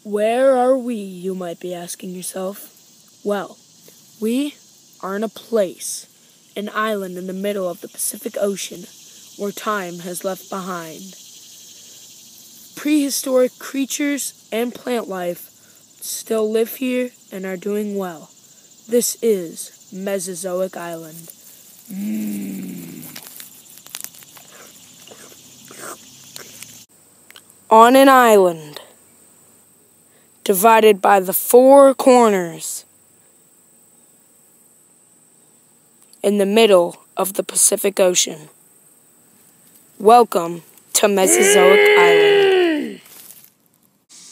Where are we, you might be asking yourself? Well, we are in a place, an island in the middle of the Pacific Ocean, where time has left behind. Prehistoric creatures and plant life still live here and are doing well. This is Mezesoic Island. On an island divided by the four corners in the middle of the Pacific Ocean. Welcome to Mezesoic Island.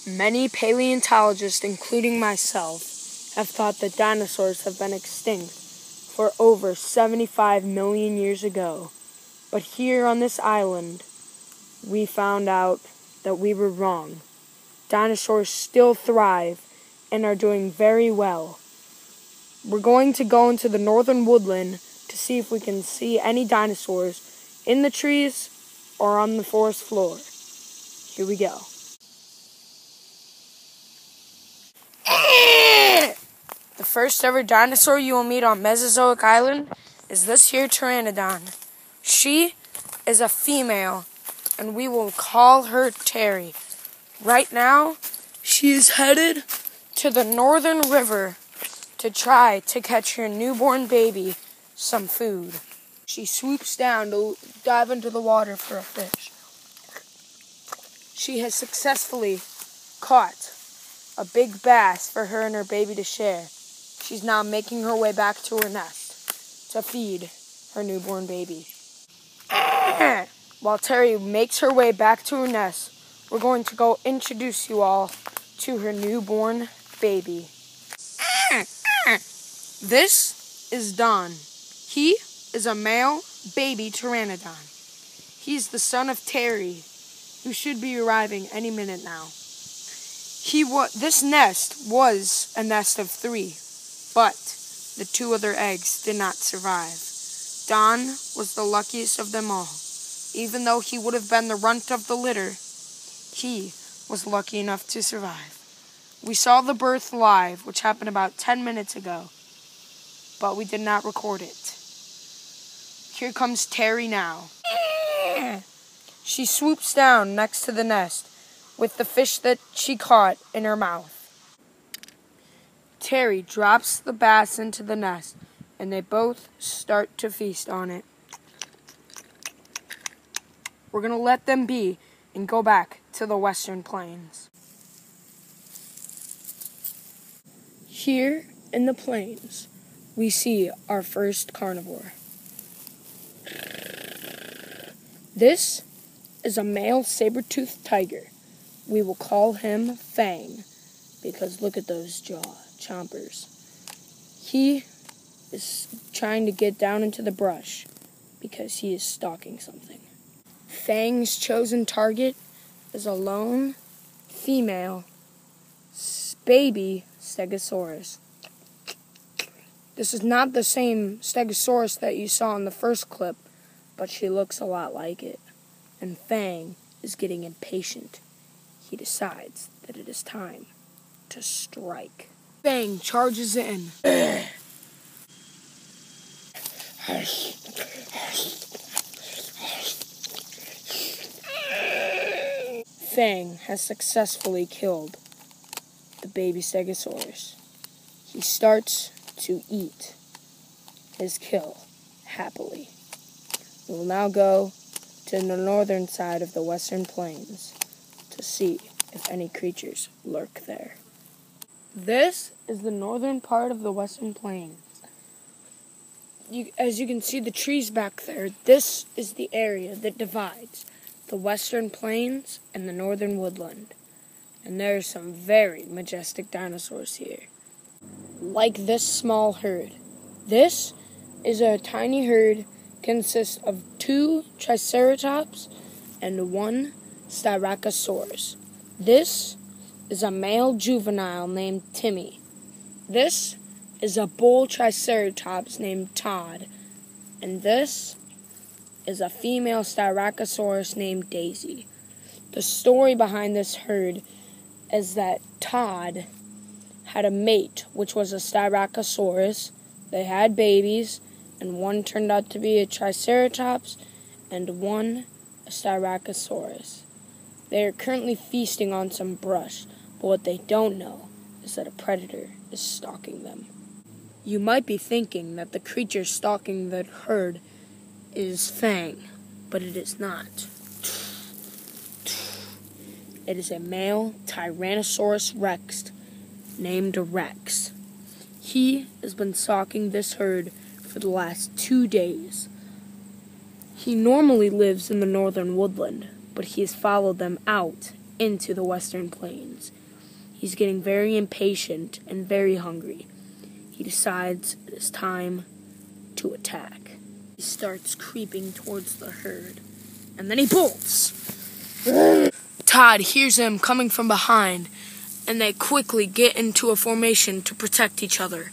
Many paleontologists, including myself, have thought that dinosaurs have been extinct for over 75 million years ago. But here on this island, we found out that we were wrong. Dinosaurs still thrive and are doing very well. We're going to go into the northern woodland to see if we can see any dinosaurs in the trees or on the forest floor. Here we go. The first ever dinosaur you will meet on Mezesoic Island is this here pteranodon. She is a female, and we will call her Terry. Right now, she is headed to the northern river to try to catch her newborn baby some food. She swoops down to dive into the water for a fish. She has successfully caught a big bass for her and her baby to share. She's now making her way back to her nest to feed her newborn baby. While Terry makes her way back to her nest, we're going to go introduce you all to her newborn baby. This is Don. He is a male baby pteranodon. He's the son of Terry, who should be arriving any minute now. This nest was a nest of 3, but the 2 other eggs did not survive. Don was the luckiest of them all. Even though he would have been the runt of the litter, he was lucky enough to survive. We saw the birth live, which happened about 10 minutes ago, but we did not record it. Here comes Terry now. She swoops down next to the nest with the fish that she caught in her mouth. Terry drops the bass into the nest, and they both start to feast on it. We're going to let them be and go back to the Western Plains. Here in the plains, we see our first carnivore. This is a male saber-toothed tiger. We will call him Fang, because look at those jaw chompers. He is trying to get down into the brush because he is stalking something. Fang's chosen target is a lone female baby stegosaurus. This is not the same stegosaurus that you saw in the first clip, but she looks a lot like it. And Fang is getting impatient. He decides that it is time to strike. Fang charges in. Fang has successfully killed the baby stegosaurus. He starts to eat his kill happily. We will now go to the northern side of the Western Plains to see if any creatures lurk there. This is the northern part of the Western Plains. As you can see the trees back there, this is the area that divides the Western Plains and the northern woodland. And there are some very majestic dinosaurs here, like this small herd. This is a tiny herd, consists of 2 triceratops and 1 styracosaurus. This is a male juvenile named Timmy. This is a bull triceratops named Todd. And this is a female styracosaurus named Daisy. The story behind this herd is that Todd had a mate, which was a Styracosaurus. They had babies, and one turned out to be a Triceratops, and one a Styracosaurus. They are currently feasting on some brush, but what they don't know is that a predator is stalking them. You might be thinking that the creature stalking the herd is Fang, but it is not. It is a male Tyrannosaurus Rex named Rex. He has been stalking this herd for the last 2 days. He normally lives in the northern woodland, but he has followed them out into the western plains. He's getting very impatient and very hungry. He decides it is time to attack. He starts creeping towards the herd, and then he bolts. Todd hears him coming from behind, and they quickly get into a formation to protect each other.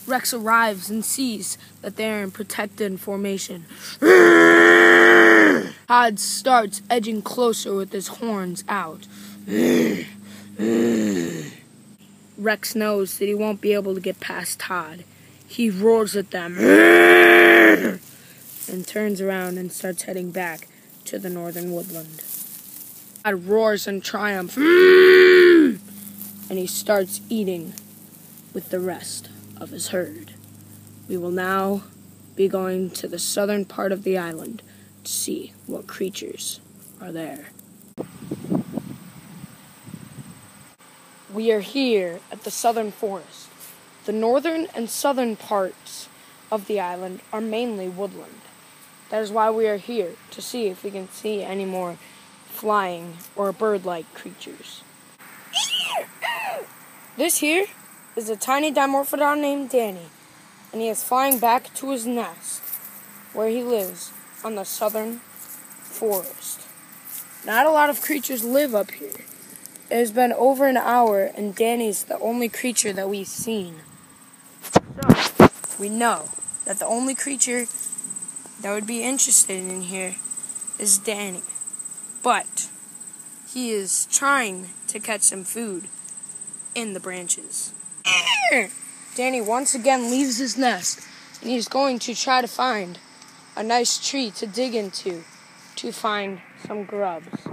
Rex arrives and sees that they are in protected formation. Todd starts edging closer with his horns out. Rex knows that he won't be able to get past Todd. He roars at them and turns around and starts heading back to the northern woodland. Todd roars in triumph, and he starts eating with the rest of his herd. We will now be going to the southern part of the island to see what creatures are there. We are here at the southern forest. The northern and southern parts of the island are mainly woodland. That is why we are here, to see if we can see any more flying or bird-like creatures. This here is a tiny Dimorphodon named Danny, and he is flying back to his nest, where he lives on the southern forest. Not a lot of creatures live up here. It has been over an hour, and Danny's the only creature that we've seen. So, we know that the only creature that would be interested in here is Danny. But he is trying to catch some food in the branches. Danny once again leaves his nest, and he's going to try to find a nice tree to dig into to find some grubs.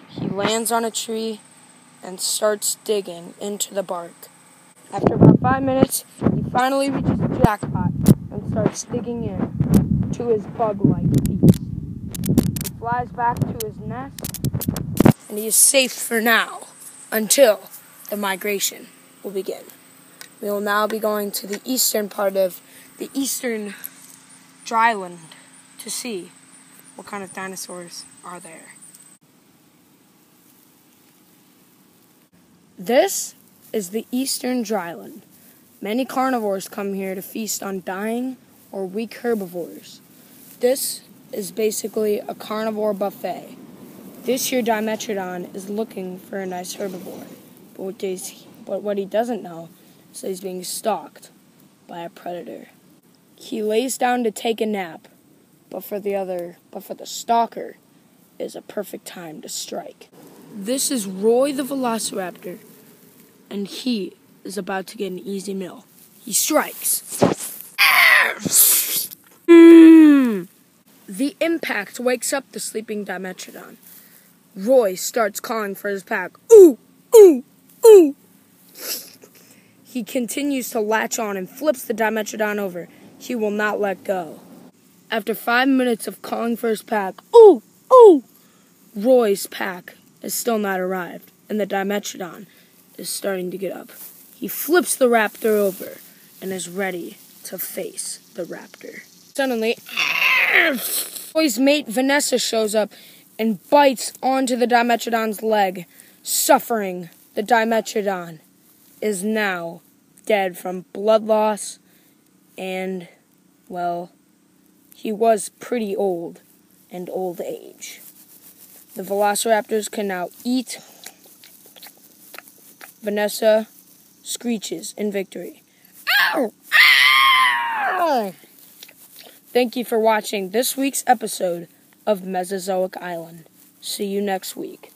He lands on a tree and starts digging into the bark. After about 5 minutes, he finally reaches the jackpot and starts digging in to his bug-like feast. He flies back to his nest, and he is safe for now until the migration will begin. We will now be going to the eastern part of the eastern dryland to see what kind of dinosaurs are there. This is the eastern dryland. Many carnivores come here to feast on dying or weak herbivores. This is basically a carnivore buffet. This here Dimetrodon is looking for a nice herbivore, but what he doesn't know is that he's being stalked by a predator. He lays down to take a nap, but for the stalker, it is a perfect time to strike. This is Roy the Velociraptor, and he is about to get an easy meal. He strikes. The impact wakes up the sleeping Dimetrodon. Roy starts calling for his pack. Ooh, ooh, ooh. He continues to latch on and flips the Dimetrodon over. He will not let go. After 5 minutes of calling for his pack, ooh, ooh, Roy's pack has still not arrived, and the Dimetrodon is starting to get up. He flips the raptor over and is ready to face the raptor. Suddenly, Roy's mate Vanessa shows up and bites onto the Dimetrodon's leg, suffering. The Dimetrodon is now dead from blood loss, and, well, he was pretty old and old age. The velociraptors can now eat. Vanessa screeches in victory. Ow! Ow! Thank you for watching this week's episode of Mezesoic Island. See you next week.